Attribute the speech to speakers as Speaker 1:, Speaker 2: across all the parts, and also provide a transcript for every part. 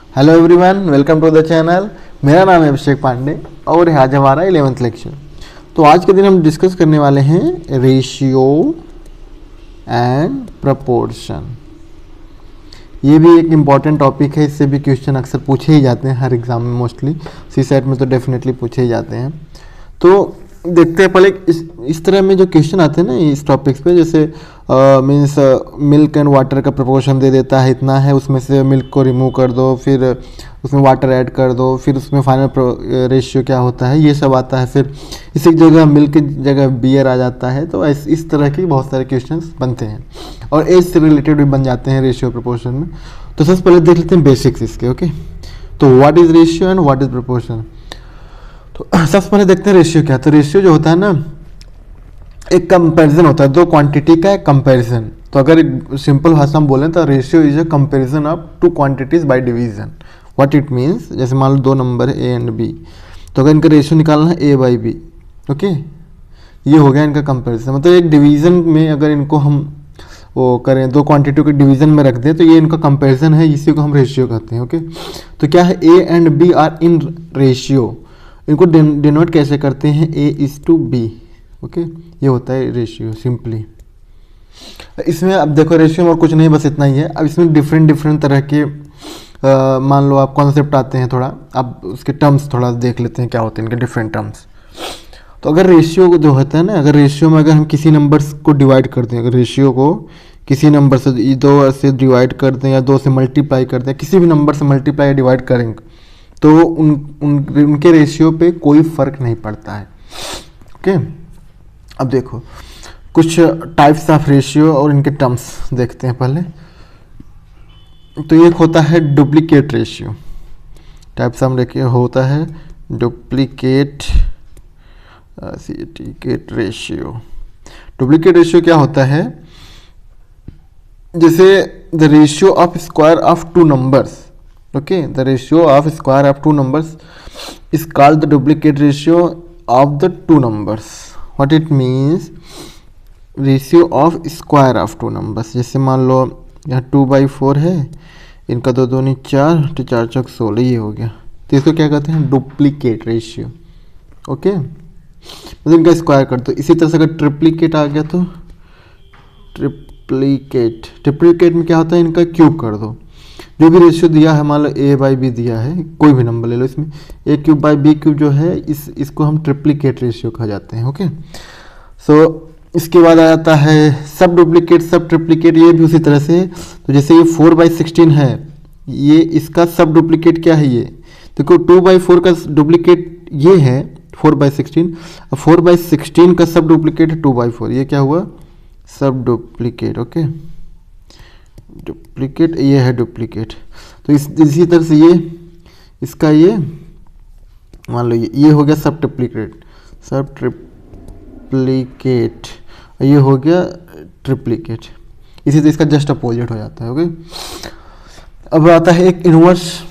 Speaker 1: Hello everyone, welcome to the channel. मेरा नाम है अभिषेक पांडे और आज हमारा 11th लेक्चर। तो आज के दिन हम डिस्कस करने वाले हैं रेशियो एंड प्रपोर्शन। ये भी एक इम्पॉर्टेंट टॉपिक है, इससे भी क्वेश्चन अक्सर पूछे ही जाते हैं हर एग्ज़ाम में। मोस्टली सी सेट में तो डेफिनेटली पूछे ही जाते हैं। तो देखते हैं पहले इस तरह में जो क्वेश्चन आते हैं ना इस टॉपिक्स पे, जैसे मीन्स मिल्क एंड वाटर का प्रपोर्शन दे देता है इतना है, उसमें से मिल्क को रिमूव कर दो, फिर उसमें वाटर ऐड कर दो, फिर उसमें फाइनल रेशियो क्या होता है ये सब आता है। फिर इसी जगह मिल्क की जगह बियर आ जाता है। तो इस तरह के बहुत सारे क्वेश्चंस बनते हैं और एज से रिलेटेड भी बन जाते हैं रेशियो प्रपोर्शन में। तो सबसे पहले देख लेते हैं बेसिक्स इसके। ओके, तो what is ratio and what is proportion. तो सबसे पहले देखते हैं रेशियो क्या है। तो रेशियो जो होता है ना, एक कंपैरिजन होता है, दो क्वांटिटी का एक कंपैरिजन। तो अगर सिंपल भाषा में बोलें तो ratio is a comparison of two quantities by division. What it means, जैसे मान लो दो नंबर है ए एंड बी, तो अगर इनका रेशियो निकालना है ए बाई बी, ओके, ये हो गया इनका कंपैरिजन। मतलब एक डिवीजन में अगर इनको हम वो करें, दो क्वांटिटी को डिवीजन में रख दें, तो ये इनका कंपैरिजन है, इसी को हम रेशियो कहते हैं। ओके, तो क्या है, A and B are in ratio. इनको डिनोट कैसे करते हैं, A is to B. Okay, ये होता है रेशियो सिंपली। इसमें अब देखो रेशियो में और कुछ नहीं, बस इतना ही है। अब इसमें डिफरेंट तरह के मान लो आप कॉन्सेप्ट आते हैं, थोड़ा अब उसके टर्म्स थोड़ा देख लेते हैं क्या होते हैं इनके डिफरेंट टर्म्स। तो अगर रेशियो जो होता है ना, अगर रेशियो में अगर हम किसी नंबर्स को डिवाइड करते हैं, अगर रेशियो को किसी नंबर से दो से डिवाइड करते हैं या दो से मल्टीप्लाई करते हैं, किसी भी नंबर से मल्टीप्लाई या डिवाइड करेंगे, तो उनके रेशियो पे कोई फ़र्क नहीं पड़ता है। ओके, अब देखो कुछ टाइप्स ऑफ रेशियो और इनके टर्म्स देखते हैं पहले। तो एक होता है डुप्लीकेट रेशियो। टाइप्स हम देखिए, होता है डुप्लीकेट रेशियो। डुप्लीकेट रेशियो क्या होता है, जैसे the ratio of square of two numbers. Okay, the ratio of square of two numbers is called the duplicate ratio of the two numbers. What it means, ratio of square of two numbers. जैसे मान लो यहाँ 2/4 है, इनका दो दूनी 4, तो 4 चौक 16, ये हो गया। तो इसको क्या कहते हैं, डुप्लीकेट रेशियो। ओके, मतलब इनका स्क्वायर कर दो। इसी तरह से अगर ट्रिप्लीकेट आ गया तो ट्रिप्लीकेट में क्या होता है, इनका क्यूब कर दो। जो भी रेशियो दिया है, मान लो ए बाई बी दिया है, कोई भी नंबर ले लो, इसमें ए क्यूब बाई बी क्यूब जो है, इसको हम ट्रिप्लीकेट रेशियो कहा जाते हैं। ओके, सो इसके बाद आ जाता है सब डुप्लीकेट, सब ट्रिप्लीकेट, ये भी उसी तरह से। तो जैसे ये 4/16 है, ये इसका सब डुप्लीकेट क्या है, ये देखो 2/4 का डुप्लीकेट ये है 4/16, 4/16 का सब डुप्लीकेट है 2/4, ये क्या हुआ, सब डुप्लीकेट। ओके, डुप्लीकेट ये है डुप्लीकेट। तो इसी तरह से ये इसका ये मान लो ये हो गया सब ट्रिप्लीकेट, सब ट्रिप्लीकेट, ये हो गया ट्रिप्लीकेट। इसी तरह इसका जस्ट अपोजिट हो जाता है। ओके, अब आता है एक इन्वर्स।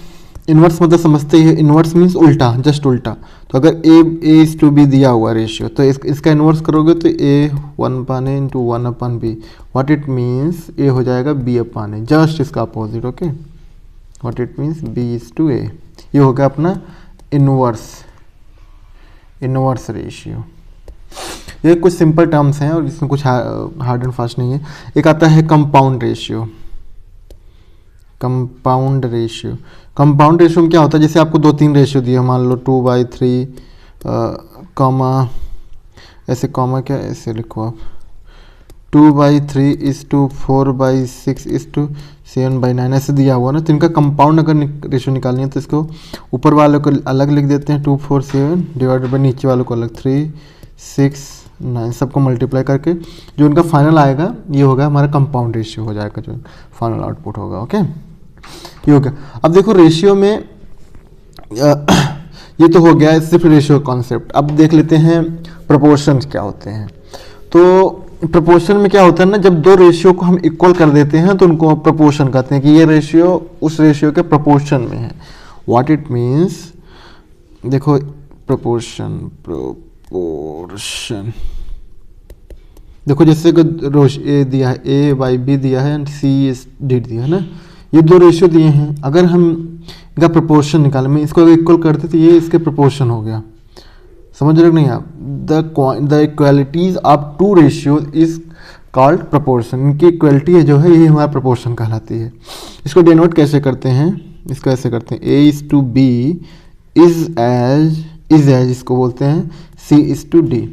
Speaker 1: इन्वर्स मतलब समझते ही, इन्वर्स मीन्स उल्टा, जस्ट उल्टा। तो अगर ए इज टू बी दिया हुआ रेशियो, तो इसका इन्वर्स करोगे तो A 1/a into 1/b। What it means, A हो जाएगा b/a, जस्ट इसका opposite. Okay, what it means b is to a, ये हो गया अपना इन्वर्स रेशियो। ये कुछ सिंपल टर्म्स हैं और इसमें कुछ हार्ड एंड फास्ट नहीं है। एक आता है कंपाउंड रेशियो। कंपाउंड रेशियो में क्या होता है, जैसे आपको 2-3 रेशियो दिए, मान लो 2/3 कॉमा, ऐसे कॉमा क्या ऐसे लिखो आप, 2/3 इज टू 4/6 इज टू 7/9, ऐसे दिया हुआ ना। तो इनका कंपाउंड अगर रेशियो निकालनी है तो इसको ऊपर वाले को अलग लिख देते हैं, 2, 4, 7 डिवाइडेड बाई नीचे वालों को अलग, 3, 6, 9, सबको मल्टीप्लाई करके जो इनका फाइनल आएगा, ये होगा हमारा कंपाउंड रेशियो हो जाएगा, जो फाइनल आउटपुट होगा। ओके, ये हो गया। अब देखो रेशियो में ये तो हो गया सिर्फ रेशियो कॉन्सेप्ट। अब देख लेते हैं प्रोपोर्शंस क्या होते हैं। तो प्रोपोर्शन में क्या होता है ना, जब दो रेशियो को हम इक्वल कर देते हैं तो उनको प्रोपोर्शन कहते हैं, कि ये रेशियो उस रेशियो के प्रोपोर्शन में है। व्हाट इट मीन्स, देखो प्रोपोर्शन देखो, जैसे ए दिया है, ए बाई बी दिया है एंड सी इज डी दिया है ना, ये दो रेशियो दिए हैं। अगर हम इनका प्रोपोर्शन निकाले, मैं इसको अगर इक्वल करते तो ये इसके प्रोपोर्शन हो गया। समझ रहे हो नहीं आप? The equalities of two ratios is called proportion. इनकी इक्वालिटी है जो है ये हमारा प्रोपोर्शन कहलाती है। इसको डिनोट कैसे करते हैं? इसको ऐसे करते हैं A:B इज एज इसको बोलते हैं C:D।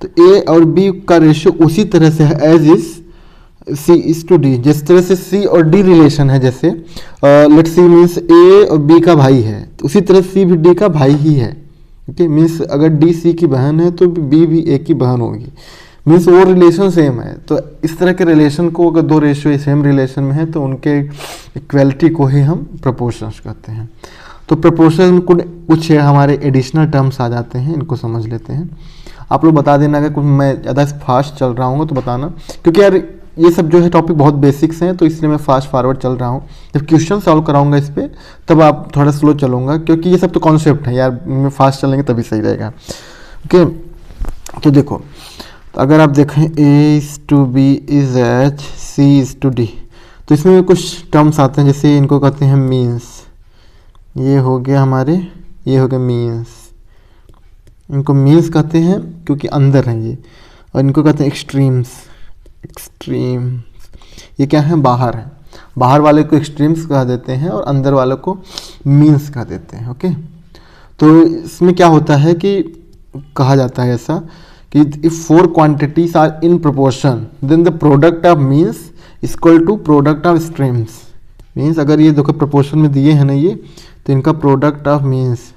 Speaker 1: तो A और B का रेशियो उसी तरह से है एज इज C:D। जिस तरह से C और D रिलेशन है, जैसे लेट्स सी मीन्स A और B का भाई है, तो उसी तरह C भी D का भाई ही है। ओके, मीन्स अगर D C की बहन है तो B भी A की बहन होगी, मीन्स वो रिलेशन सेम है। तो इस तरह के रिलेशन को अगर दो रेशियो सेम रिलेशन में है तो उनके इक्वलिटी को ही हम प्रोपोर्शंस कहते हैं। तो प्रोपोर्शन में कुछ हमारे एडिशनल टर्म्स आ जाते हैं, इनको समझ लेते हैं। आप लोग बता देना, अगर कुछ मैं ज़्यादा फास्ट चल रहा हूँ तो बताना, क्योंकि यार ये सब जो है टॉपिक बहुत बेसिक्स हैं, तो इसलिए मैं फास्ट फॉरवर्ड चल रहा हूँ। जब क्वेश्चन सॉल्व कराऊंगा इस पर तब आप थोड़ा स्लो चलूँगा, क्योंकि ये सब तो कॉन्सेप्ट है यार, मैं फास्ट चलेंगे तभी सही रहेगा। ओके, तो देखो, तो अगर आप देखें A:B इज एच C:D, तो इसमें कुछ टर्म्स आते हैं, जैसे इनको कहते हैं मीन्स। ये हो गया हमारे, ये हो गया मीन्स। इनको मीन्स कहते हैं क्योंकि अंदर हैं ये, और इनको कहते हैं एक्सट्रीम्स। ये क्या है? बाहर है। बाहर वाले को एक्सट्रीम्स कह देते हैं और अंदर वाले को मीन्स कह देते हैं। ओके, तो इसमें क्या होता है कि कहा जाता है ऐसा कि if four quantities are in proportion then the product of means equal to product of extremes. Means अगर ये देखो प्रोपोर्शन में दिए हैं ना ये, तो इनका product of means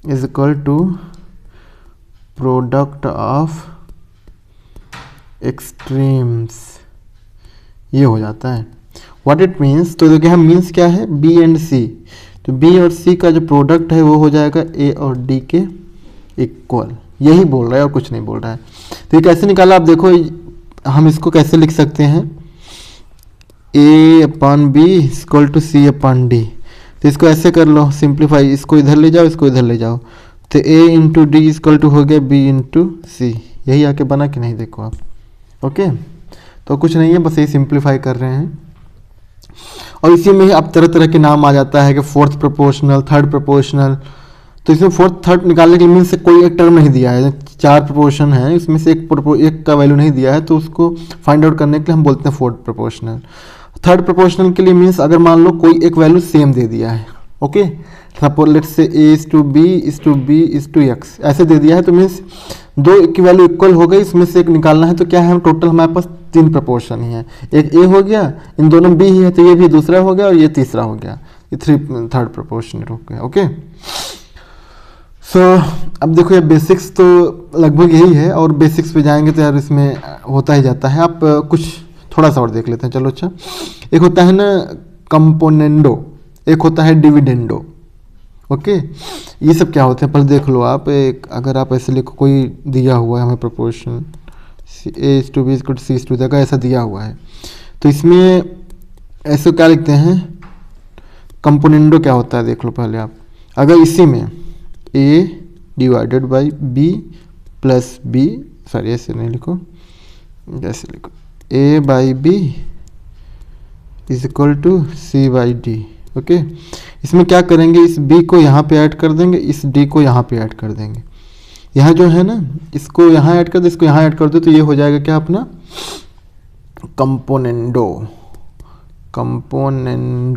Speaker 1: is equal to product of extremes, ये हो जाता है। व्हाट इट मीन्स, तो देखिए हम मीन्स क्या है? B and C। तो B और C का जो प्रोडक्ट है वो हो जाएगा A और D के इक्वल। यही बोल रहा है और कुछ नहीं बोल रहा है। तो ये कैसे निकाला? आप देखो, हम इसको कैसे लिख सकते हैं? A/B equal to C/D। तो इसको ऐसे कर लो सिंप्लीफाई, इसको इधर ले जाओ, इसको इधर ले जाओ, तो A/D इक्वल टू हो गया B/C। यही आके बना कि नहीं? देखो आप। ओके, तो कुछ नहीं है, बस ये सिंप्लीफाई कर रहे हैं। और इसी में अब तरह तरह के नाम आ जाता है कि फोर्थ प्रोपोर्शनल, थर्ड प्रोपोर्शनल। तो इसमें फोर्थ थर्ड निकालने के मीन्स से कोई एक टर्म नहीं दिया है, 4 प्रोपोर्शन है, इसमें से एक का वैल्यू नहीं दिया है, तो उसको फाइंड आउट करने के लिए हम बोलते हैं फोर्थ प्रोपोर्शनल। थर्ड प्रोपोर्शनल के लिए मीन्स अगर मान लो कोई एक वैल्यू सेम दे दिया है। Okay, suppose let's say A:B:B:X ऐसे दे दिया है, तो मीन्स दो की वैल्यू इक्वल हो गई, इसमें से एक निकालना है। तो क्या है, टोटल हमारे पास 3 प्रोपोर्शन ही है। एक A हो गया, इन दोनों B ही है, तो ये भी दूसरा हो गया और ये तीसरा हो गया, ये थर्ड प्रोपोर्शन हो गया। ओके, सो अब देखो ये बेसिक्स तो लगभग यही है, और बेसिक्स पे जाएंगे तो यार इसमें होता ही जाता है। आप कुछ थोड़ा सा और देख लेते हैं। चलो, अच्छा, एक होता है ना कंपोनेंडो, एक होता है डिविडेंडो। ओके, ये सब क्या होते हैं पहले देख लो आप। एक अगर आप ऐसे लिखो, कोई दिया हुआ है हमें proportion A:B equal to C:D, अगर ऐसा दिया हुआ है तो इसमें ऐसे क्या लिखते हैं? कंपोनेंडो क्या होता है देख लो पहले आप। अगर इसी में A/B प्लस B, सॉरी ऐसे नहीं लिखो, जैसे लिखो A/B is equal to C/D। Okay, इसमें क्या करेंगे? इस B को यहाँ पे ऐड कर देंगे, इस D को यहाँ पे ऐड कर देंगे। यहाँ जो है ना, इसको यहाँ ऐड कर दो, इसको यहाँ ऐड कर दो, तो ये हो जाएगा क्या अपना कंपोनेंडो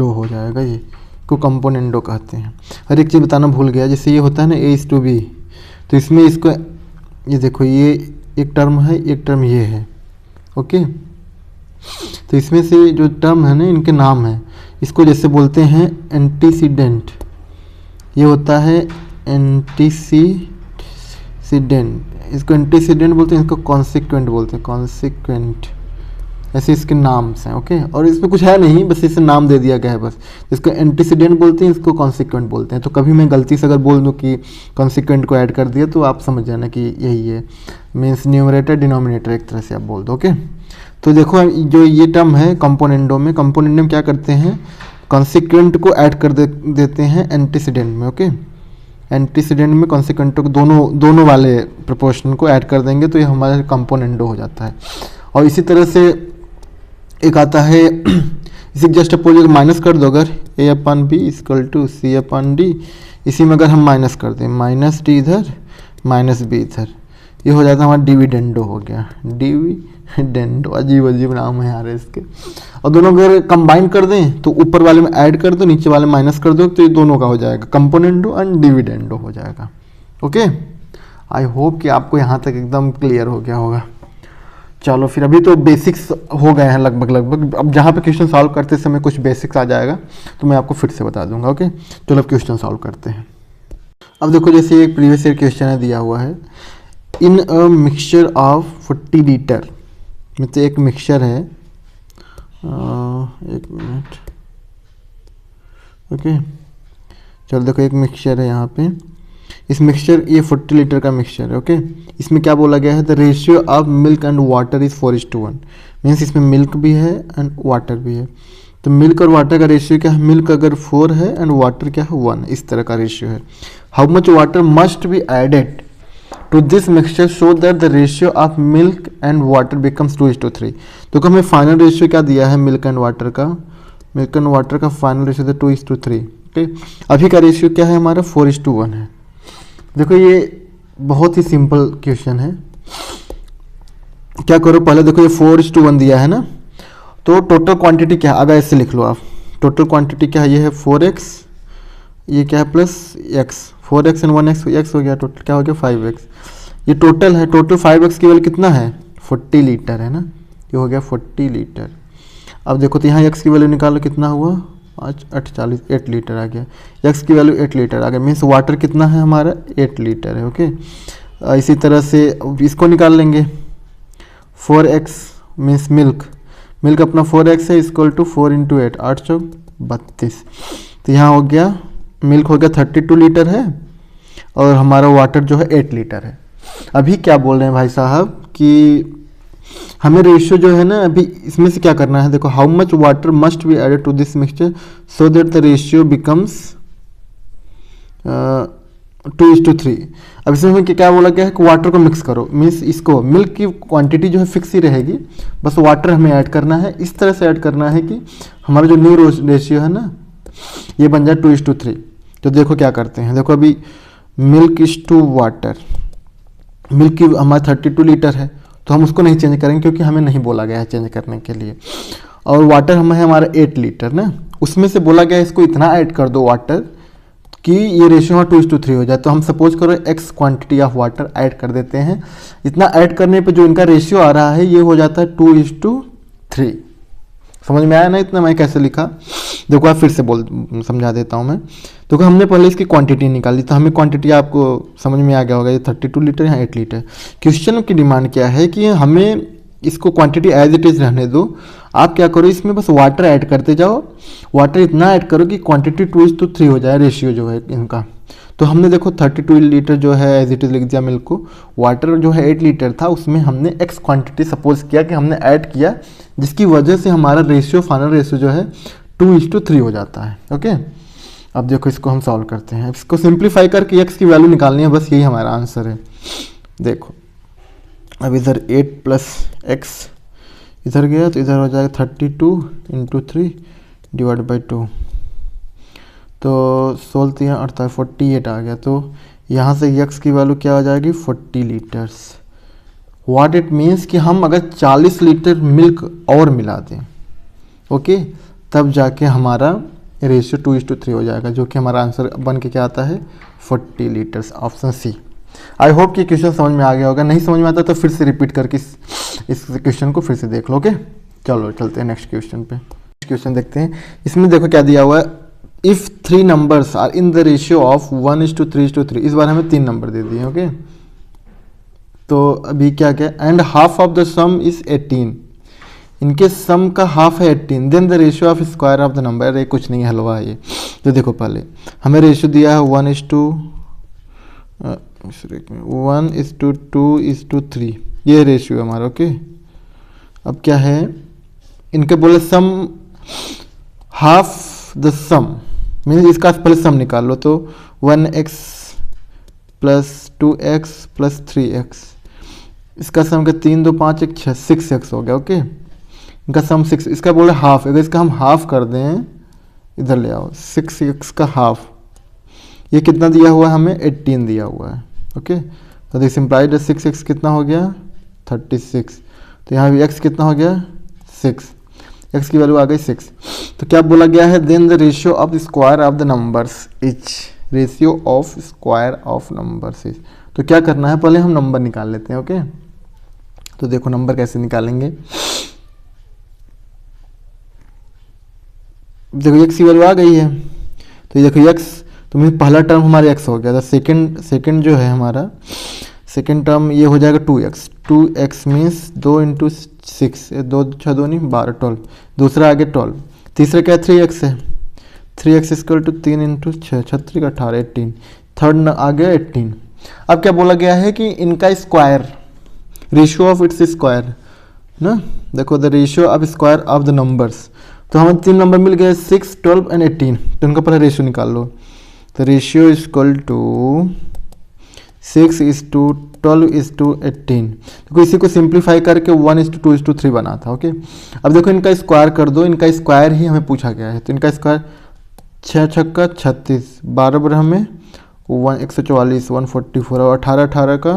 Speaker 1: हो जाएगा। ये को कंपोनेंडो कहते हैं। हर एक चीज़ बताना भूल गया, जैसे ये होता है ना A:B, तो इसमें इसको ये देखो, ये एक टर्म है, एक टर्म ये है। ओके, तो इसमें से जो टर्म है ना, इनके नाम है। इसको जैसे बोलते हैं एंटीसीडेंट, ये होता है एंटीसीडेंट, इसको एंटीसीडेंट बोलते हैं, इसको कॉन्सिक्वेंट बोलते हैं, कॉन्सिक्वेंट, ऐसे इसके नाम्स हैं। ओके, और इसमें कुछ है नहीं, बस इसे नाम दे दिया गया है बस। इसको एंटीसीडेंट बोलते हैं, इसको कॉन्सिक्वेंट बोलते हैं। तो कभी मैं गलती से अगर बोल दूँ कि कॉन्सिक्वेंट को ऐड कर दिया तो आप समझ जाना कि यही है, मीन्स न्यूमरेटर डिनोमिनेटर एक तरह से आप बोल दो। ओके, तो देखो जो ये टर्म है कंपोनेंडो में क्या करते हैं? कॉन्सिक्वेंट को ऐड कर देते हैं एंटीसीडेंट में। ओके, एंटीसीडेंट में कॉन्सिक्वेंट को दोनों वाले प्रोपोर्शन को ऐड कर देंगे, तो ये हमारा कंपोनेंडो हो जाता है। और इसी तरह से एक आता है इसी जस्ट अपोजिट माइनस कर दो, अगर A upon B equal to C upon D, इसी में अगर हम माइनस कर दें, माइनस डी इधर माइनस बी इधर, ये हो जाता है हमारा डिविडेंडो हो गया, डिविडेंडो, अजीब अजीब नाम है यार इसके। और दोनों अगर कंबाइन कर दें तो ऊपर वाले में ऐड कर दो, नीचे वाले माइनस कर दो, तो ये दोनों का हो जाएगा कंपोनेंडो एंड डिविडेंडो हो जाएगा। ओके, आई होप कि आपको यहाँ तक एकदम क्लियर हो गया होगा। चलो फिर अभी तो बेसिक्स हो गए हैं लगभग, अब जहाँ पे क्वेश्चन सॉल्व करते समय कुछ बेसिक्स आ जाएगा तो मैं आपको फिर से बता दूंगा। ओके, चलो अब क्वेश्चन सॉल्व करते हैं। अब देखो जैसे एक प्रीवियस ईयर क्वेश्चन है दिया हुआ है, इन अ मिक्सचर ऑफ 40 लीटर, मतलब एक मिक्सचर है, एक मिनट, ओके चलो देखो एक मिक्सचर है यहाँ पे, इस मिक्सचर ये 40 लीटर का मिक्सचर है। ओके, इसमें क्या बोला गया है, the ratio of milk and water is 4:1, means इसमें मिल्क भी है एंड वाटर भी है। तो मिल्क और वाटर का रेशियो क्या है, मिल्क अगर 4 है एंड वाटर क्या है 1, इस तरह का रेशियो है। How much water must be added to this mixture so that the ratio of milk and water becomes 2:3। तो हमें फाइनल रेशियो क्या दिया है मिल्क एंड वाटर का फाइनल रेशियो था 2:3। ओके, अभी का रेशियो क्या है हमारा 4:1 है। देखो ये बहुत ही सिंपल क्वेश्चन है, क्या करो पहले देखो ये 4:1 दिया है ना, तो टोटल क्वांटिटी क्या है, अगर ऐसे लिख लो आप, टोटल क्वांटिटी क्या है, ये है 4x, ये क्या है plus x, 4x and 1x, x हो गया, टोटल क्या हो गया 5x, ये टोटल है, टोटल 5x की वैल्यू कितना है 40 लीटर है ना, ये हो गया 40 लीटर। अब देखो तो यहाँ x की वैल्यू निकालो, कितना हुआ 48, 8 लीटर आ गया, x की वैल्यू 8 लीटर आ गया, मीन्स वाटर कितना है हमारा 8 लीटर है। ओके, इसी तरह से इसको निकाल लेंगे, 4x मीन्स मिल्क अपना 4x है इक्वल टू 4 × 8, 8 चौक 32, तो यहाँ हो गया मिल्क हो गया 32 लीटर है और हमारा वाटर जो है 8 लीटर है। अभी क्या बोल रहे हैं भाई साहब कि हमें रेशियो जो है ना, अभी इसमें से क्या करना है, देखो how much water must be added to this mixture so that the ratio becomes 2:3। अब इसमें क्या बोला गया है कि वाटर को मिक्स करो, मीन्स इसको मिल्क की क्वांटिटी जो है फिक्स ही रहेगी, बस वाटर हमें ऐड करना है, इस तरह से ऐड करना है कि हमारा जो न्यू रेशियो है ना ये बन जाए 2:3। तो देखो क्या करते हैं, देखो अभी milk is to water, milk की हमारा 32 लीटर है तो हम उसको नहीं चेंज करेंगे क्योंकि हमें नहीं बोला गया है चेंज करने के लिए, और वाटर हमें है हमारा 8 लीटर ना, उसमें से बोला गया है इसको इतना ऐड कर दो वाटर कि ये रेशियो 2:3 हो जाए। तो हम सपोज करो x quantity of water add कर देते हैं, इतना ऐड करने पे जो इनका रेशियो आ रहा है ये हो जाता है 2:3। समझ में आया ना इतना मैं कैसे लिखा, देखो आप फिर से समझा देता हूँ मैं। देखो हमने पहले इसकी क्वांटिटी निकाली, तो हमें क्वांटिटी आपको समझ में आ गया होगा, ये 32 लीटर यहाँ 8 लीटर। क्वेश्चन की डिमांड क्या है कि हमें इसको क्वांटिटी एज इट इज रहने दो, आप क्या करो इसमें बस वाटर ऐड करते जाओ, वाटर इतना ऐड करो कि क्वांटिटी 2:3 हो जाए रेशियो जो है इनका। तो हमने देखो 32 लीटर जो है एज इट इज लिख दिया मिल्क को, वाटर जो है 8 लीटर था उसमें हमने x क्वांटिटी सपोज किया कि हमने ऐड किया, जिसकी वजह से हमारा रेशियो फाइनल रेशियो जो है 2:3 हो जाता है। ओके, अब देखो इसको हम सॉल्व करते हैं, इसको सिंप्लीफाई करके x की वैल्यू निकालनी है, बस यही हमारा आंसर है। देखो अब इधर 8 + x इधर गया तो इधर हो जाएगा 32 × 3 / 2, तो 16 यहाँ 48 48 आ गया। तो यहाँ से x की वैल्यू क्या हो जाएगी 40 लीटर्स। व्हाट इट मीन्स कि हम अगर 40 लीटर मिल्क और मिला दें, ओके, तब जाके हमारा रेशियो 2:3 हो जाएगा, जो कि हमारा आंसर बन के क्या आता है 40 litres, option C. I hope कि क्वेश्चन समझ में आ गया होगा, नहीं समझ में आता तो फिर से रिपीट करके इस क्वेश्चन को फिर से देख लो। ओके, चलो चलते हैं नेक्स्ट क्वेश्चन पे। क्वेश्चन देखते हैं, इसमें देखो क्या दिया हुआ है, if 3 numbers are in the ratio of 1:3:3, इस बार हमें 3 नंबर दे दिए। ओके, तो अभी क्या क्या, and half of the sum is 18, इनके सम का हाफ है 18, then the ratio of square of the number, ये कुछ नहीं है हलवा है ये। तो देखो पहले हमें रेशियो दिया है 1:2:3, ये रेशियो है हमारा। ओके, अब क्या है, इनके बोले सम हाफ द सम, मीन्स इसका पहले सम निकाल लो, तो 1x + 2x + 3x, इसका सम का 3 2 5 1 6 6x हो गया। ओके, इनका सम 6, इसका बोले हाफ, अगर इसका हम हाफ कर दें, इधर ले आओ, 6x का हाफ, ये कितना दिया हुआ है हमें, 18 दिया हुआ है। ओके, तो दिस इम्प्लाइड 6x कितना हो गया, 36। तो यहाँ भी x कितना हो गया, 6, x की वैल्यू आ गई 6। तो क्या बोला गया है, then the ratio of square of the numbers is, ratio of square of numbers is. तो क्या करना है, पहले हम नंबर निकाल लेते हैं। ओके, तो देखो नंबर कैसे निकालेंगे, देखो x की वैल्यू आ गई है, तो ये देखो x, तो मीन पहला टर्म हमारा x हो गया था, सेकेंड जो है हमारा सेकेंड टर्म ये हो जाएगा 2x, 2x मीन्स 2 इंटू 6, 2 6 2 नहीं 12, 12, दूसरा आगे 12, तीसरा क्या है 3x है, 3x equal to 3 into 6, 36 18, 18, third आ गया 18। अब क्या बोला गया है कि इनका square, ratio of its square ना, देखो the ratio of square of the numbers, तो हमें 3 नंबर मिल गए 6, 12 एंड 18, तो इनका पहले रेशियो निकाल लो। तो ratio equal to 6 is to 12 is to 18, देखो इसी को सिंप्लीफाई करके 1:2:3 बना था। ओके, अब देखो इनका स्क्वायर कर दो, इनका स्क्वायर ही हमें पूछा गया है, तो इनका स्क्वायर 6 छक्का 36, 12 बार हमें 144, 144 और 18 18 का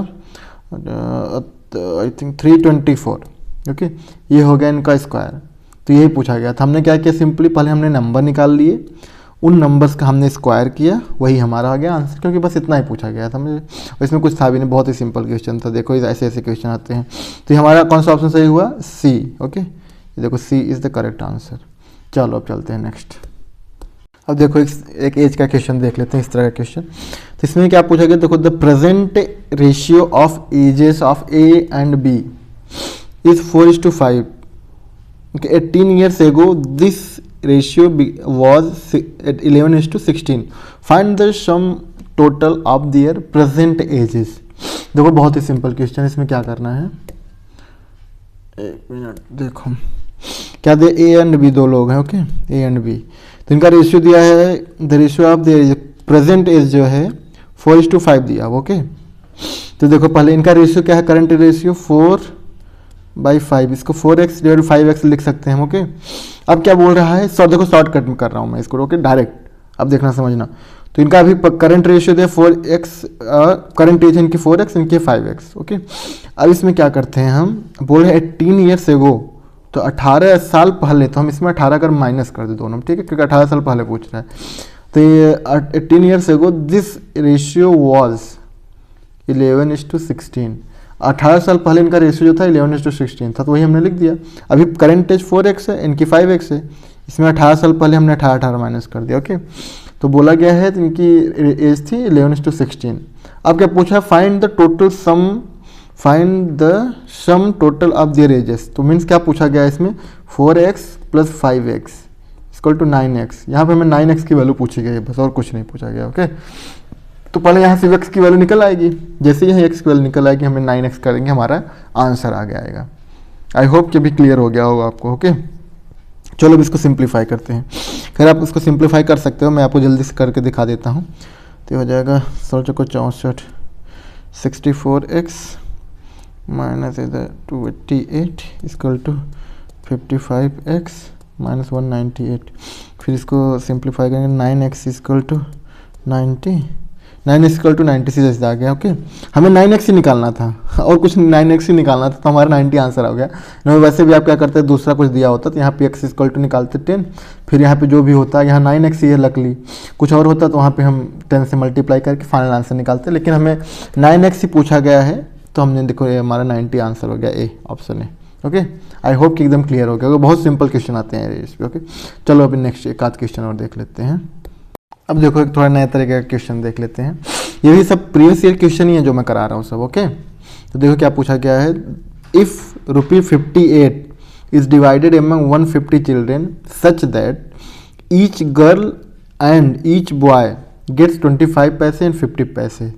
Speaker 1: आई थिंक 324। ओके, ये हो गया इनका स्क्वायर, तो यही पूछा गया था। हमने क्या किया, सिंपली पहले हमने नंबर निकाल लिए, उन नंबर्स का हमने स्क्वायर किया, वही हमारा आ गया आंसर, क्योंकि बस इतना ही पूछा गया था मुझे, और इसमें कुछ था भी नहीं, बहुत ही सिंपल क्वेश्चन था। देखो ऐसे ऐसे क्वेश्चन आते हैं। तो ये हमारा कौन सा ऑप्शन सही हुआ, सी। ओके, ये देखो सी इज़ द करेक्ट आंसर। चलो अब चलते हैं नेक्स्ट। अब देखो एक एज का क्वेश्चन देख लेते हैं, इस तरह का क्वेश्चन। तो इसमें क्या पूछा गया, देखो the present ratio of ages of A and B is 4:5। 18 years ago this ratio was at 11:16. Find the sum total of their present ages। देखो बहुत ही सिंपल क्वेश्चन, इसमें क्या करना है, एक मिनट, देखो क्या दे, ए एंड बी दो लोग हैं। ओके, ए एंड बी, तो इनका रेशियो दिया है, the ratio of the present age जो है 4:5 दिया। ओके, तो देखो पहले इनका रेशियो क्या है, करंट रेशियो 4/5, इसको 4x / 5x लिख सकते हैं हम। ओके, अब क्या बोल रहा है, देखो शॉर्टकट में कर रहा हूँ मैं इसको। ओके, डायरेक्ट अब देखना समझना। तो इनका अभी करंट रेशियो दे 4x, करंट एज इनकी 4x, इनके 5x। ओके, अब इसमें क्या करते हैं, हम बोल रहे हैं 18 years ago, तो 18 साल पहले, तो हम इसमें 18 कर माइनस कर दे दोनों, ठीक है, क्योंकि 18 साल पहले पूछ रहा है। तो ये 18 years ago this ratio was 11:16। 18 साल पहले इनका रेशियो जो था 11:16 था, तो वही हमने लिख दिया। अभी करंट एज 4x है, इनकी 5x है, इसमें 18 साल पहले हमने 18 माइनस कर दिया। ओके, तो बोला गया है इनकी एज थी 11:16। अब क्या पूछा, find the total sum, find the sum total of their edges. तो मीन्स क्या पूछा गया है इसमें, 4x + 5x = 9x। यहाँ पे हमें 9x की वैल्यू पूछी गई है, बस और कुछ नहीं पूछा गया। ओके, तो पहले यहाँ से x की वैल्यू निकल आएगी, जैसे ही x की वैल्यू निकल आएगी हमें 9x करेंगे, हमारा आंसर आ आएगा। आई होप कि भी क्लियर हो गया होगा आपको। ओके, चलो अब इसको सिंप्लीफाई करते हैं। खैर आप उसको सिंप्लीफाई कर सकते हो, मैं आपको जल्दी से करके दिखा देता हूँ। तो हो जाएगा 16 × 64x माइनस इधर 288 = 55x माइनस 198। फिर इसको सिंप्लीफाई करेंगे, 9x = 90, 9x = 90 सीधे आ गया। ओके, हमें 9x ही निकालना था और कुछ 9x ही निकालना था, तो हमारा 90 आंसर हो गया। नहीं वैसे भी आप क्या करते हैं, दूसरा कुछ दिया होता तो यहाँ पे x = निकालते 10, फिर यहाँ पे जो भी होता है, यहाँ 9x ही है लकली, कुछ और होता तो वहाँ पे हम 10 से मल्टीप्लाई करके फाइनल आंसर निकालते, लेकिन हमें 9x ही पूछा गया है, तो हमने देखो ये हमारा 90 आंसर हो गया, ए ऑप्शन है। ओके, आई होप कि एकदम क्लियर हो गया, बहुत सिंपल क्वेश्चन आते हैं इस पर। ओके, चलो अभी नेक्स्ट एक आध क्वेश्चन और देख लेते हैं। अब देखो एक थोड़ा नया तरीके का क्वेश्चन देख लेते हैं। ये भी सब प्रीवियस ईयर क्वेश्चन ही है जो मैं करा रहा हूँ सब। ओके, तो देखो क्या पूछा गया है, if ₹58 is divided among 150 children such that each girl and each boy gets 25 पैसे एंड 50 पैसे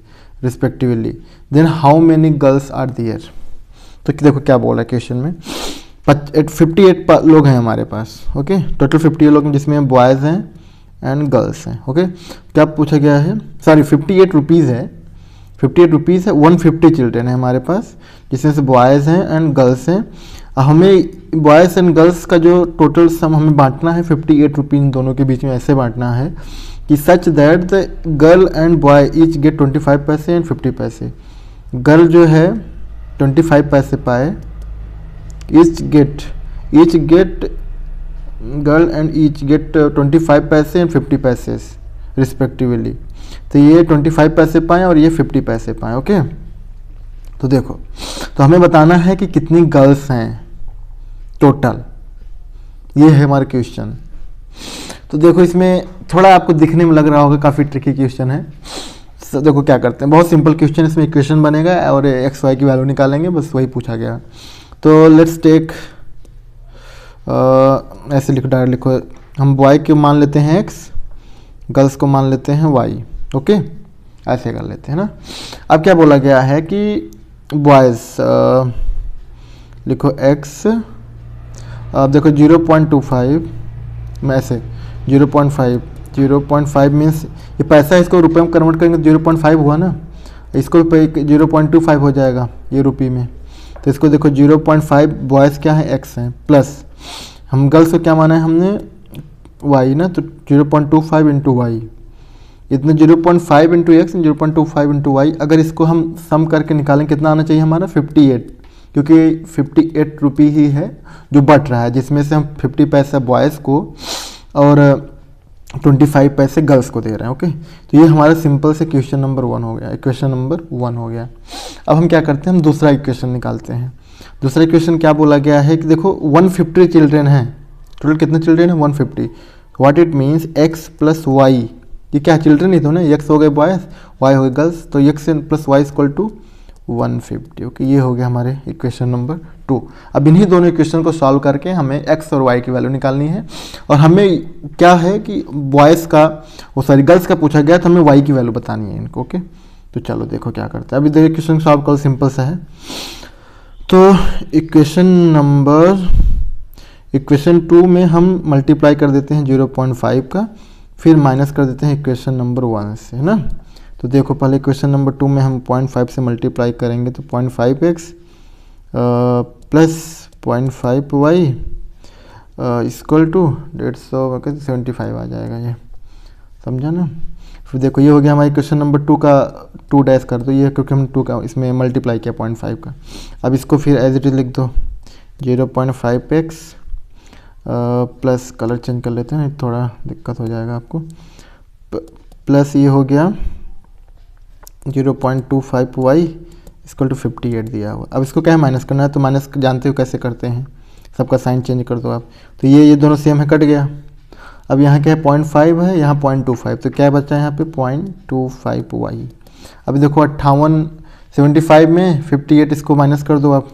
Speaker 1: respectively, then how many girls are there. तो देखो क्या बोला है क्वेश्चन में, 58 लोग हैं हमारे पास। ओके, टोटल 58 लोग जिसमें बॉयज़ हैं एंड गर्ल्स हैं। ओके, क्या पूछा गया है, सॉरी 58 रुपीज़ है, 58 रुपीज़ है, 150 चिल्ड्रेन है हमारे पास, जिसमें से बॉयज़ हैं एंड गर्ल्स हैं, हमें बॉयज़ एंड गर्ल्स का जो टोटल सम हमें बांटना है 58 रुपये इन दोनों के बीच में ऐसे बांटना है कि such that the girl and boy each get 25 पैसे एंड 50 पैसे। गर्ल जो है 25 पैसे पाए, each get girl and each get 25 पैसे एंड 50 पैसे रिस्पेक्टिवली। तो ये 25 पैसे पाएँ और ये 50 पैसे पाएँ। ओके, तो देखो, तो हमें बताना है कि कितनी गर्ल्स हैं टोटल, ये है हमारा क्वेश्चन। तो देखो इसमें थोड़ा आपको दिखने में लग रहा होगा काफ़ी ट्रिकी क्वेश्चन है। देखो क्या करते हैं, बहुत सिंपल क्वेश्चन, इसमें इक्वेशन बनेगा और एक्स वाई की वैल्यू निकालेंगे, बस वही पूछा गया। तो लेट्स टेक ऐसे लिखो, डायरेक्ट लिखो, हम बॉय को मान लेते हैं एक्स, गर्ल्स को मान लेते हैं वाई। ओके, ऐसे कर लेते हैं ना। अब क्या बोला गया है कि बॉयज़ लिखो एक्स, अब देखो 0.25 में ऐसे 0.5 मीन्स ये पैसा, इसको रुपये में कन्वर्ट करेंगे तो 0.5 हुआ ना, इसको 0.25 हो जाएगा ये रुपये में। तो इसको देखो 0.5 बॉयज़ क्या है एक्स हैं, प्लस हम गर्ल्स को क्या माना है हमने वाई ना, तो 0.25 इंटू वाई, इतने 0.5 इंटू एक्स 0.25 इंटू वाई। अगर इसको हम सम करके निकालें कितना आना चाहिए हमारा 58, क्योंकि 58 रुपये ही है जो बट रहा है, जिसमें से हम 50 पैसे बॉयज़ को और 25 पैसे गर्ल्स को दे रहे हैं। ओके, तो ये हमारा सिंपल से क्वेश्चन नंबर 1 हो गया, इक्वेशन नंबर 1 हो गया। अब हम क्या करते हैं, हम दूसरा इक्वेशन निकालते हैं। दूसरा इक्वेशन क्या बोला गया है कि देखो 150 चिल्ड्रेन हैं, टोटल कितने चिल्ड्रेन हैं 150। What it means X plus Y, ये क्या चिल्ड्रेन ही तो ना, एक्स हो गए बॉयज़, वाई हो गए गर्ल्स, तो X plus Y equal to 150। Okay, ये हो गया हमारे इक्वेशन नंबर 2। अब इन्हीं दोनों इक्वेशन को सॉल्व करके हमें एक्स और वाई की वैल्यू निकालनी है, और हमें क्या है कि बॉयज़ का गर्ल्स का पूछा गया, तो हमें वाई की वैल्यू बतानी है इनको। ओके, तो चलो देखो क्या करते हैं। अभी देखो इक्वेशन सॉल्व करो, सिंपल सा है। तो इक्वेशन 2 में हम मल्टीप्लाई कर देते हैं 0.5 का, फिर माइनस कर देते हैं इक्वेशन नंबर 1 से, है ना। तो देखो पहले इक्वेशन नंबर 2 में हम 0.5 से मल्टीप्लाई करेंगे, तो 0.5x plus 0.5y equal to 150 आ जाएगा, ये समझा ना। फिर देखो ये हो गया हमारा इक्वेशन नंबर 2 का 2 डैश कर दो, ये क्योंकि हम 2 का इसमें मल्टीप्लाई किया 0.5 का। अब इसको फिर एज इट इज लिख दो 0.5x प्लस, कलर चेंज कर लेते हैं, थोड़ा दिक्कत हो जाएगा आपको, प्लस ये हो गया 0.25y इक्वल टू 58 दिया हुआ। अब इसको क्या है माइनस करना है, तो माइनस जानते हो कैसे करते हैं, सबका साइन चेंज कर दो आप। तो ये दोनों सेम है, कट गया। अब यहाँ क्या है 0.5 है, यहाँ 0.25, तो क्या बचा है यहाँ पे 0.25y। अभी देखो 75 में 58 इसको माइनस कर दो आप,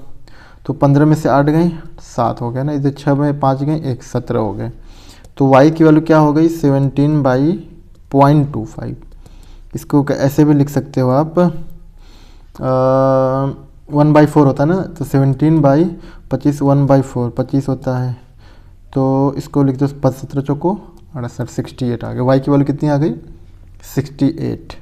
Speaker 1: तो 15 में से 8 गए 7 हो गया ना, इधर 6 में 5 गए 1 17 हो गए। तो y की वैल्यू क्या हो गई 17/0.25। इसको ऐसे भी लिख सकते हो आप, 1/4 होता है ना, तो 17/25 1/4 25 होता है, तो इसको लिख दो 17 चौको 68 68 आ गया। y की वैल्यू कितनी आ गई 68।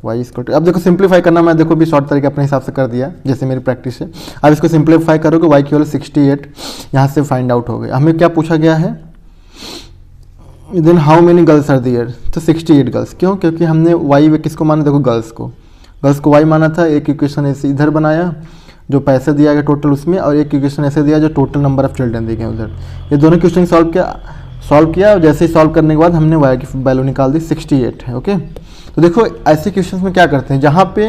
Speaker 1: y इसको, अब देखो सिंप्लीफाई करना, मैं देखो भी शॉर्ट तरीके अपने हिसाब से कर दिया जैसे मेरी प्रैक्टिस है। अब इसको सिंप्लीफाई करोगे y की वैल्यू 68 यहाँ से फाइंड आउट हो गई। हमें क्या पूछा गया है, then how many girls are there, तो 68 गर्ल्स। क्यों, क्योंकि हमने y किसको माना, देखो गर्ल्स को y माना था। एक इक्वेशन ऐसे इधर बनाया जो पैसे दिया गया टोटल उसमें, और एक इक्वेशन ऐसे दिया जो टोटल नंबर ऑफ चिल्ड्रन दिए गए उधर। ये दोनों क्वेश्चन सॉल्व किया और जैसे ही सॉल्व करने के बाद हमने y की वैल्यू निकाल दी 68 है। ओके, तो देखो ऐसे क्वेश्चन में क्या करते हैं, जहाँ पे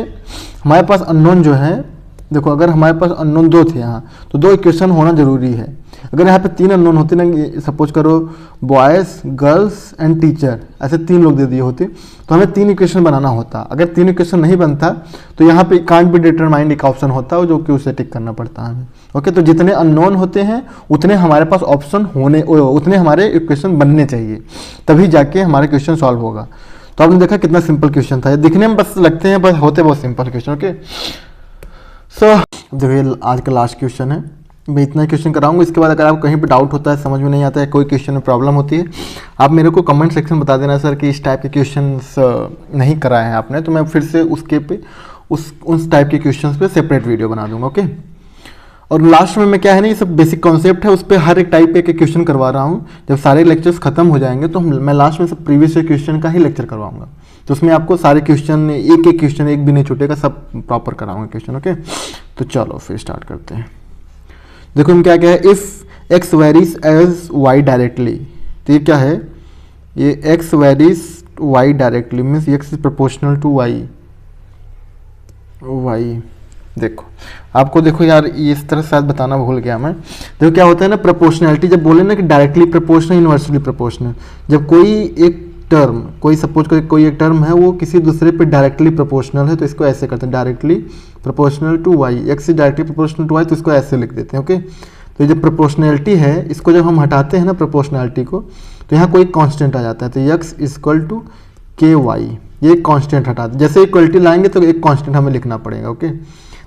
Speaker 1: हमारे पास अननोन जो है, देखो अगर हमारे पास अननोन 2 थे यहाँ, तो 2 इक्वेशन होना जरूरी है। अगर यहाँ पे 3 अननोन होते ना, सपोज करो बॉयज़ गर्ल्स एंड टीचर, ऐसे 3 लोग दे दिए होते, तो हमें 3 इक्वेशन बनाना होता। अगर 3 इक्वेशन नहीं बनता तो यहाँ पे कांट बी डिटरमाइंड एक ऑप्शन होता है जो कि उसे टिक करना पड़ता है हमें। ओके, तो जितने अननोन होते हैं उतने हमारे पास ऑप्शन उतने हमारे इक्वेशन बनने चाहिए, तभी जाके हमारा क्वेश्चन सॉल्व होगा। तो आपने देखा कितना सिंपल क्वेश्चन था, दिखने में बस लगते हैं, बस होते बहुत सिंपल क्वेश्चन। ओके, सो देखिए आज का लास्ट क्वेश्चन है, मैं इतना क्वेश्चन कराऊंगा। इसके बाद अगर आपको कहीं पे डाउट होता है, समझ में नहीं आता है, कोई क्वेश्चन में प्रॉब्लम होती है, आप मेरे को कमेंट सेक्शन बता देना सर कि इस टाइप के क्वेश्चंस नहीं कराए हैं आपने, तो मैं फिर से उस टाइप के क्वेश्चंस पे सेपरेट वीडियो बना दूंगा। ओके, और लास्ट में मैं क्या है ना, ये सब बेसिक कॉन्सेप्ट है, उस पर हर एक टाइप एक क्वेश्चन करवा रहा हूँ। जब सारे लेक्चर्स खत्म हो जाएंगे तो मैं लास्ट में सब प्रीवियस क्वेश्चन का ही लेक्चर करवाऊंगा। तो उसमें आपको सारे क्वेश्चन एक एक क्वेश्चन एक भी नहीं छूटेगा, सब प्रॉपर कराऊंगा क्वेश्चन। ओके, तो चलो फिर स्टार्ट करते हैं। देखो हम क्या है, if x varies as y directly, तो ये क्या है, ये x varies y directly means x is proportional to y. देखो आपको, देखो यार ये इस तरह शायद बताना भूल गया मैं। देखो क्या होता है ना, प्रोपोर्शनैलिटी जब बोले ना कि डायरेक्टली प्रोपोर्शनल इनवर्सली प्रोपोर्शनल, जब कोई एक टर्म, कोई सपोज करें कोई एक टर्म है वो किसी दूसरे पे डायरेक्टली प्रोपोर्शनल है, तो इसको ऐसे करते हैं, directly proportional to y, x is directly proportional to y, तो इसको ऐसे लिख देते हैं। ओके, तो ये जो प्रोपोर्शनैलिटी है, इसको जब हम हटाते हैं ना प्रोपोर्शनैलिटी को, तो यहाँ कोई कांस्टेंट आ जाता है, तो x equal to k Y, ये कांस्टेंट हटा दे। जैसे इक्वलिटी लाएंगे तो एक कांस्टेंट हमें लिखना पड़ेगा। ओके,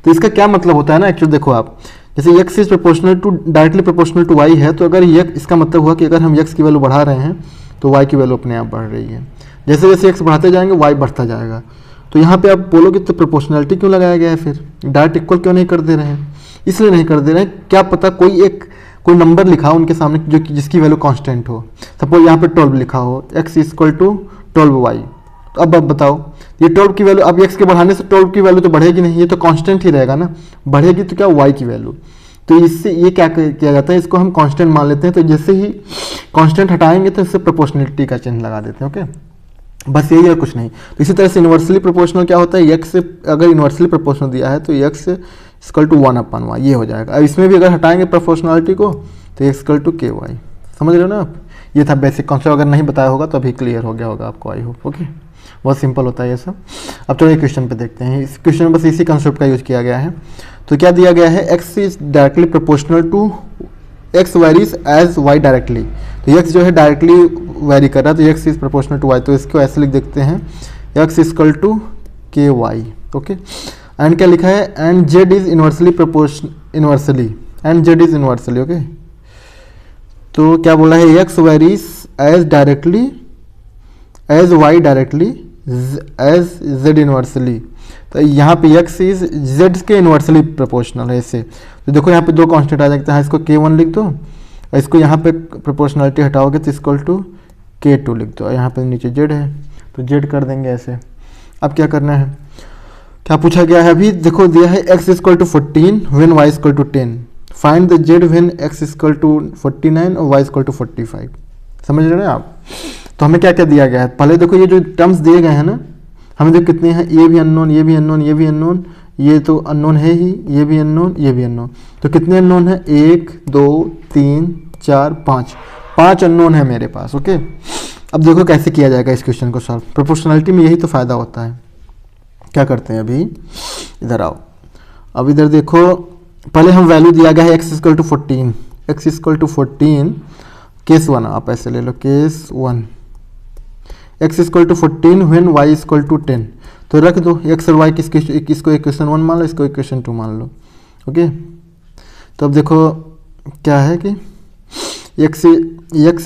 Speaker 1: तो इसका क्या मतलब होता है ना, एक्चुअली देखो आप, जैसे x is proportional to directly proportional to y है, तो अगर ये इसका मतलब हुआ कि अगर हम x की वैल्यू बढ़ा रहे हैं तो y की वैल्यू अपने आप बढ़ रही है। जैसे जैसे x बढ़ाते जाएंगे y बढ़ता जाएगा। तो यहाँ पे आप बोलोगे तो प्रोपोर्शनलिटी क्यों लगाया गया है, फिर डायरेक्ट इक्वल क्यों नहीं कर दे रहे हैं? इसलिए नहीं कर दे रहे हैं, क्या पता कोई नंबर लिखा हो उनके सामने जो जिसकी वैल्यू कांस्टेंट हो। सपोज यहाँ पे 12 लिखा हो, x इक्वल टू 12y, तो अब बताओ ये 12 की वैल्यू, अब x के बढ़ाने से 12 की वैल्यू तो बढ़ेगी नहीं, ये तो कांस्टेंट ही रहेगा ना, बढ़ेगी तो क्या y की वैल्यू। तो इससे ये क्या किया जाता है, इसको हम कांस्टेंट मान लेते हैं। तो जैसे ही कांस्टेंट हटाएंगे तो इससे प्रोपोर्शनलिटी का चिन्ह लगा देते हैं। ओके, बस यही और कुछ नहीं। तो इसी तरह से इन्वर्सली प्रोपोर्शनल क्या होता है, x से अगर इन्वर्सली प्रोपोर्शनल दिया है तो x इक्वल टू 1/y ये हो जाएगा। अब इसमें भी अगर हटाएंगे प्रोपोर्शनलिटी को तो x equal to k Y. समझ रहे हो ना आप, ये था बेसिक कॉन्सेप्ट। अगर नहीं बताया होगा तो अभी क्लियर हो गया होगा आपको, आई होप। ओके, बहुत सिंपल होता है ये सब। अब चलो क्वेश्चन पे देखते हैं। इस क्वेश्चन में बस इसी कंसेप्ट का यूज किया गया है। तो क्या दिया गया है, x is directly proportional to x varies as y directly. तो x जो है डायरेक्टली वेरी कर रहा है, तो x is proportional to y, तो इसको ऐसे लिख देखते हैं, x equal to k y. Okay, and क्या लिखा है, and z is inversely inversely, and z is inversely. Okay, तो क्या बोला है, x varies as directly as y directly as z inversely. तो यहाँ पे x इज z के इनवर्सली प्रोपोर्शनल है इससे। तो देखो यहाँ पे दो कांस्टेंट आ जाते हैं, इसको k1 लिख दो, और इसको यहाँ पे प्रोपोर्शनलिटी हटाओगे तो इक्वल टू k2 लिख दो, और यहाँ पे नीचे z है तो z कर देंगे ऐसे। अब क्या करना है, क्या पूछा गया है, अभी देखो दिया है x equal to 14 when y equal to 10, find the z when x equal to 49 और y इक्वल टू 45। समझ रहे हैं आप। तो हमें क्या क्या दिया गया है, पहले देखो ये जो टर्म्स दिए गए हैं ना, हमें देखो कितने हैं, ये भी अननोन, ये भी अननोन, ये भी अननोन, ये तो अननोन है ही, ये भी अननोन, ये भी अननोन। तो कितने अननोन है, 1 2 3 4 5 अननोन है मेरे पास। ओके, अब देखो कैसे किया जाएगा इस क्वेश्चन को सॉल्व। प्रोपोर्शनलिटी में यही तो फायदा होता है। क्या करते हैं, अभी इधर आओ, अब इधर देखो, पहले हम वैल्यू दिया गया है x equal to 14, x equal to 14 case 1, आप ऐसे ले लो case 1, x equal to 14 when y equal to 10। तो रख दो x और y इसको इक्वेशन 1 मान लो, इसको इक्वेशन 2 मान लो। ओके, तो अब देखो क्या है कि x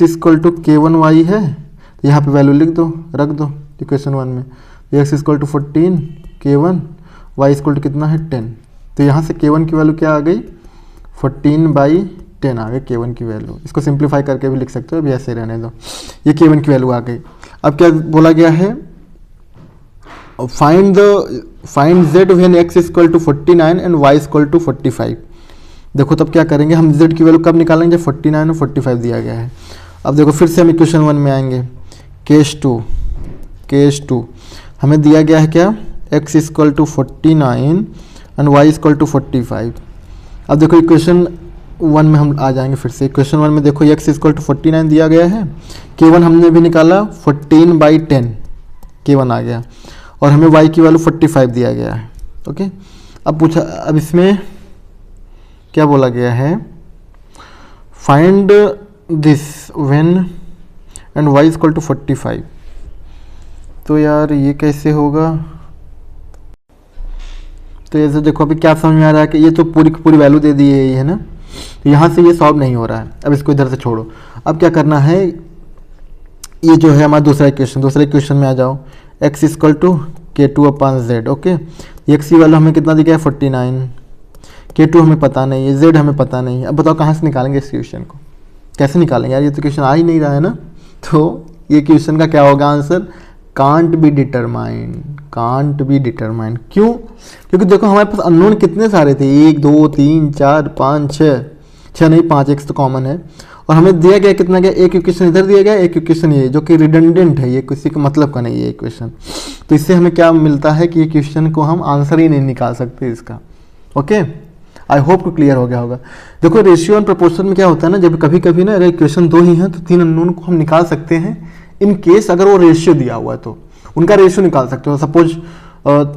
Speaker 1: इक्वल टू k1y है, तो यहाँ पे वैल्यू लिख दो, रख दो इक्वेशन 1 में। x equal to 14 k1, y equal to कितना है 10। तो यहाँ से k1 की वैल्यू क्या आ गई, 14/10 आ गई k1 की वैल्यू। इसको सिंप्लीफाई करके भी लिख सकते हो, अभी ऐसे रहने दो, ये k1 की वैल्यू आ गई। अब क्या बोला गया है, find z when x equal to 49 and y equal to 45। देखो तब क्या करेंगे, हम z की वैल्यू कब निकालेंगे, 49 और 45 दिया गया है। अब देखो फिर से हम इक्वेशन 1 में आएंगे, केस 2 हमें दिया गया है क्या, x equal to 49 and y equal to 45। अब देखो इक्वेशन 1 में हम आ जाएंगे फिर से। इक्वेशन 1 में देखो x इक्वल टू 49 दिया गया है, k1 हमने भी निकाला 14/10 k1 आ गया, और हमें y की वैल्यू 45 दिया गया है। ओके, अब इसमें क्या बोला गया है, find this when and y equal to 45। तो यार ये कैसे होगा, तो ऐसे देखो अभी क्या समझ में आ रहा है कि ये तो पूरी वैल्यू दे दी है ना, तो यहाँ से ये सॉल्व नहीं हो रहा है। अब इसको इधर से छोड़ो, अब क्या करना है, ये जो है हमारा दूसरा इक्वेशन में आ जाओ, x equal to k2/z। Okay, x की वैल्यू हमें कितना दी गया है, 49, K2 हमें पता नहीं है, Z हमें पता नहीं है। अब बताओ कहाँ से निकालेंगे इस क्वेश्चन को, कैसे निकालेंगे यार, ये तो क्वेश्चन आ ही नहीं रहा है ना। तो ये क्वेश्चन का क्या होगा answer, can't be determined, can't be determined. क्यों? क्योंकि देखो हमारे पास अननोन कितने सारे थे, 1 2 3 4 5 6 नहीं 5 x तो कॉमन है, और हमें दिया गया कितना गया, एक इक्वेशन इधर दिया गया, एक इक्वेशन ये, जो कि रिडंडेंट है, ये किसी का मतलब का नहीं है इक्वेशन। तो इससे हमें क्या मिलता है कि ये क्वेश्चन को हम आंसर ही नहीं निकाल सकते इसका। ओके, आई होप को क्लियर हो गया होगा। देखो रेशियो एंड प्रोपोर्शन में क्या होता है ना, जब कभी कभी ना अगर इक्वेशन 2 ही हैं तो 3 अननोन को हम निकाल सकते हैं, इन केस अगर वो रेशियो दिया हुआ है तो उनका रेशियो निकाल सकते हो। सपोज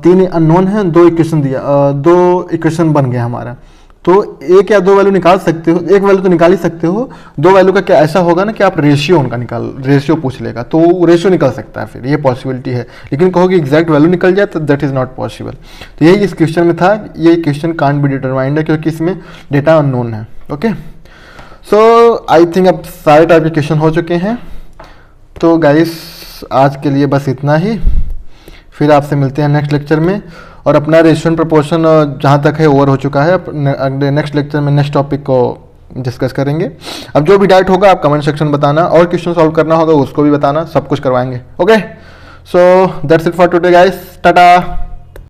Speaker 1: 3 अननोन है, 2 इक्वेशन दिया, 2 इक्वेशन बन गया हमारा, तो 1 या 2 वैल्यू निकाल सकते हो, 1 वैल्यू तो निकाल ही सकते हो, 2 वैल्यू का क्या ऐसा होगा ना कि आप रेशियो उनका रेशियो पूछ लेगा तो रेशियो निकल सकता है, फिर ये पॉसिबिलिटी है। लेकिन कहो कि एग्जैक्ट वैल्यू निकल जाए तो दैट इज नॉट पॉसिबल। तो यही इस क्वेश्चन में था, ये क्वेश्चन कांट बी डिटरमाइंड है क्योंकि इसमें डेटा अननोन है। ओके, सो आई थिंक अब सारे टाइप के क्वेश्चन हो चुके हैं। तो गाइस आज के लिए बस इतना ही, फिर आपसे मिलते हैं नेक्स्ट लेक्चर में। और अपना रेशियो एंड प्रोपोर्शन जहाँ तक है ओवर हो चुका है, नेक्स्ट लेक्चर में नेक्स्ट टॉपिक को डिस्कस करेंगे। अब जो भी डाउट होगा आप कमेंट सेक्शन बताना, और क्वेश्चन सॉल्व करना होगा उसको भी बताना, सब कुछ करवाएंगे। Okay, so that's it for today guys, Tata.